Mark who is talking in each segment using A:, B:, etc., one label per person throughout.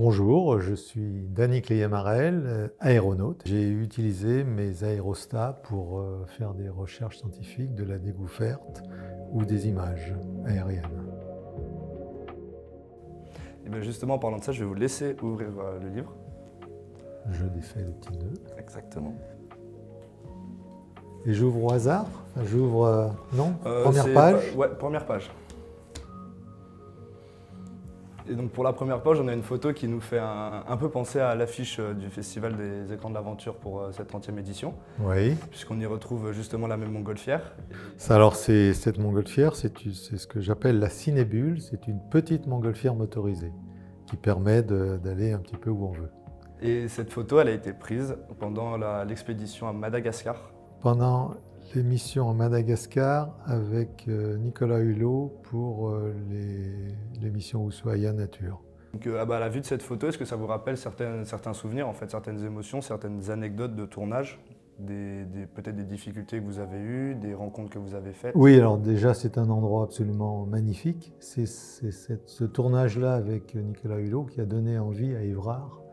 A: Bonjour, je suis Dany Cléamarel, aéronaute. J'ai utilisé mes aérostats pour faire des recherches scientifiques, de la découverte ou des images aériennes.
B: Et bien justement, en parlant de ça, je vais vous laisser ouvrir le livre.
A: Je défais le petit nœud.
B: Exactement.
A: Et j'ouvre au hasard. Enfin, j'ouvre, non, première page.
B: Ouais, première page. Et donc pour la première page, on a une photo qui nous fait un peu penser à l'affiche du Festival des écrans de l'aventure pour cette 30e édition,
A: Oui.
B: puisqu'on y retrouve justement la même montgolfière.
A: Alors cette montgolfière, c'est ce que j'appelle la cinébule. C'est une petite montgolfière motorisée qui permet d'aller un petit peu où on veut.
B: Et cette photo, elle a été prise pendant l'expédition à Madagascar.
A: Pendant l'émission en Madagascar avec Nicolas Hulot pour l'émission Ushuaïa Nature.
B: Donc à la vue de cette photo, est-ce que ça vous rappelle certains souvenirs, en fait, certaines émotions, certaines anecdotes de tournage, peut-être des difficultés que vous avez eues, des rencontres que vous avez faites?
A: Oui, alors déjà c'est un endroit absolument magnifique. C'est ce tournage-là avec Nicolas Hulot qui a donné envie à Évrard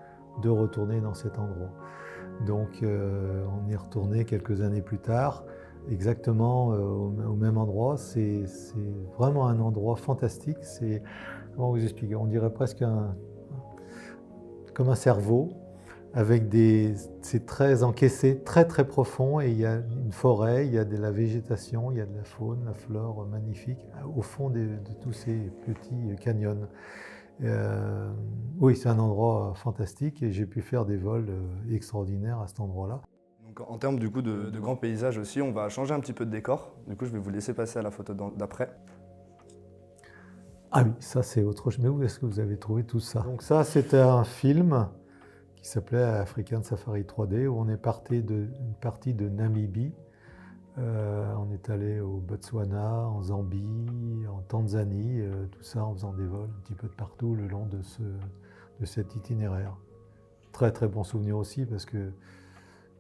A: de retourner dans cet endroit. Donc on est retourné quelques années plus tard, exactement au même endroit. C'est vraiment un endroit fantastique. C'est, comment vous expliquer, on dirait presque comme un cerveau, avec c'est très encaissé, très très profond, et il y a une forêt, il y a de la végétation, il y a de la faune, la flore magnifique, au fond de tous ces petits canyons. Oui, c'est un endroit fantastique et j'ai pu faire des vols extraordinaires à cet endroit-là.
B: Donc en termes du coup de grands paysages aussi, on va changer un petit peu de décor. Du coup, je vais vous laisser passer à la photo d'après.
A: Ah oui, ça c'est autre chose. Mais où est-ce que vous avez trouvé tout ça? Donc ça, c'était un film qui s'appelait African Safari 3D, où on est parti une partie de Namibie. On est allé au Botswana, en Zambie, en Tanzanie, tout ça en faisant des vols un petit peu de partout le long de cet itinéraire. Très très bon souvenir aussi parce que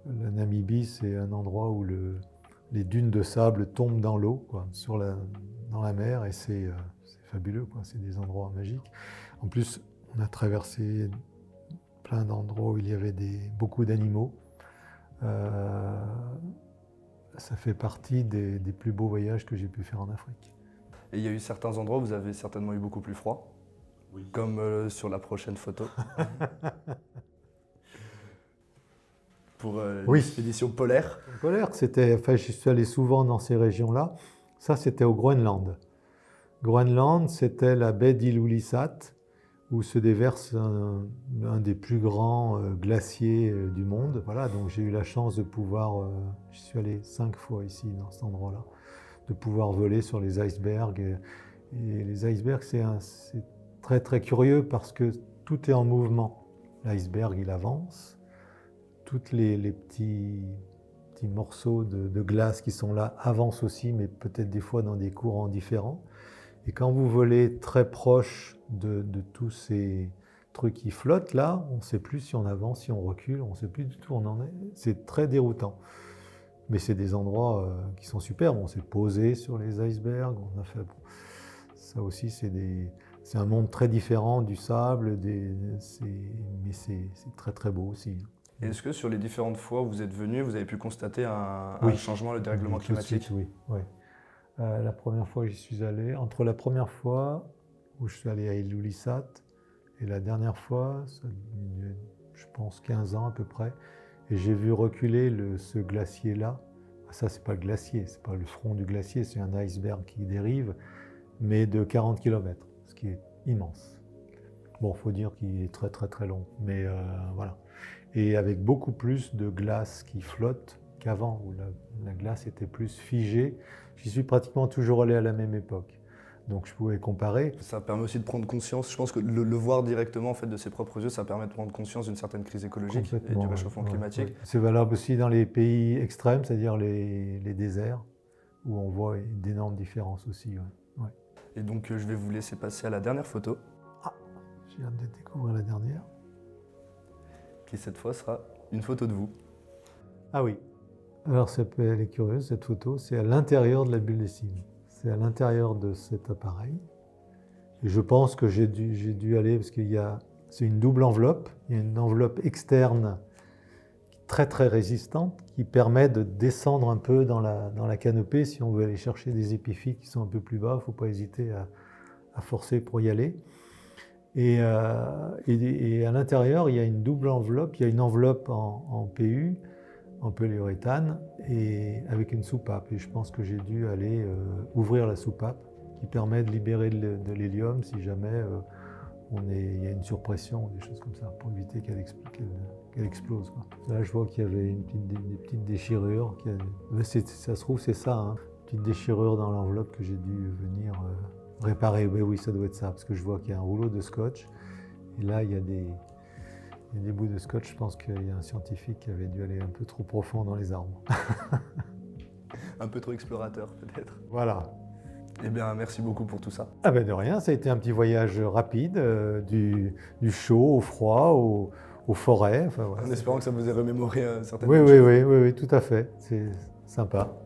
A: la Namibie, c'est un endroit où les dunes de sable tombent dans l'eau, dans la mer, et c'est fabuleux, quoi. C'est des endroits magiques. En plus, on a traversé plein d'endroits où il y avait beaucoup d'animaux. Ça fait partie des plus beaux voyages que j'ai pu faire en Afrique.
B: Et il y a eu certains endroits où vous avez certainement eu beaucoup plus froid, oui, comme sur la prochaine photo. Pour l'expédition polaire.
A: Polaire, enfin, je suis allé souvent dans ces régions-là. Ça, c'était au Groenland. Groenland, c'était la baie d'Ilulissat, où se déverse un des plus grands glaciers du monde. Voilà, donc j'ai eu la chance de pouvoir, je suis allé 5 fois ici, dans cet endroit-là, de pouvoir voler sur les icebergs. Et les icebergs, c'est très très curieux parce que tout est en mouvement. L'iceberg, il avance. Tous les petits morceaux de glace qui sont là avancent aussi, mais peut-être des fois dans des courants différents. Et quand vous volez très proche de tous ces trucs qui flottent là, on ne sait plus si on avance, si on recule, on ne sait plus du tout où on en est. C'est très déroutant. Mais c'est des endroits qui sont superbes. On s'est posé sur les icebergs. On a fait, ça aussi, c'est un monde très différent du sable, mais c'est très très beau aussi.
B: Est-ce que sur les différentes fois où vous êtes venu, vous avez pu constater un changement, le dérèglement climatique?
A: Tout de suite, oui. La première fois que j'y suis allé, entre la première fois où je suis allé à Ilulissat et la dernière fois, je pense 15 ans à peu près, et j'ai vu reculer ce glacier-là. Ça, c'est pas le glacier, c'est pas le front du glacier, c'est un iceberg qui dérive, mais de 40 km, ce qui est immense. Bon, il faut dire qu'il est très très très long, mais voilà. Et avec beaucoup plus de glace qui flotte qu'avant, où la glace était plus figée. J'y suis pratiquement toujours allé à la même époque, donc je pouvais comparer.
B: Ça permet aussi de prendre conscience, je pense que le voir directement en fait, de ses propres yeux, ça permet de prendre conscience d'une certaine crise écologique et du réchauffement climatique.
A: Ouais. C'est valable aussi dans les pays extrêmes, c'est-à-dire les déserts, où on voit d'énormes différences aussi. Ouais.
B: Et donc je vais vous laisser passer à la dernière photo.
A: Ah, j'ai hâte de découvrir la dernière.
B: Qui cette fois sera une photo de vous.
A: Ah oui. Alors elle est curieuse cette photo, c'est à l'intérieur de la bulle des cimes. C'est à l'intérieur de cet appareil. Et je pense que j'ai dû aller, parce qu'il y a C'est une double enveloppe. Il y a une enveloppe externe très très résistante qui permet de descendre un peu dans la canopée. Si on veut aller chercher des épiphytes qui sont un peu plus bas, il ne faut pas hésiter à forcer pour y aller. Et à l'intérieur, il y a une double enveloppe. Il y a une enveloppe en PU, en polyuréthane, et avec une soupape. Et je pense que j'ai dû aller ouvrir la soupape qui permet de libérer de l'hélium si jamais il y a une surpression ou des choses comme ça, pour éviter qu'elle explose, quoi. Là, je vois qu'il y avait des petites déchirures. Ça se trouve, c'est ça, hein, une petite déchirure dans l'enveloppe que j'ai dû venir réparer. Mais oui, ça doit être ça, parce que je vois qu'il y a un rouleau de scotch. Et là, il y a des bouts de scotch. Je pense qu'il y a un scientifique qui avait dû aller un peu trop profond dans les arbres.
B: Un peu trop explorateur, peut-être.
A: Voilà.
B: Eh bien, merci beaucoup pour tout ça.
A: Ah ben de rien, ça a été un petit voyage rapide, du chaud au froid, aux forêts. Enfin, voilà,
B: En espérant que ça vous ait remémoré certaines
A: oui,
B: choses.
A: oui, oui, oui, oui, tout à fait. C'est sympa.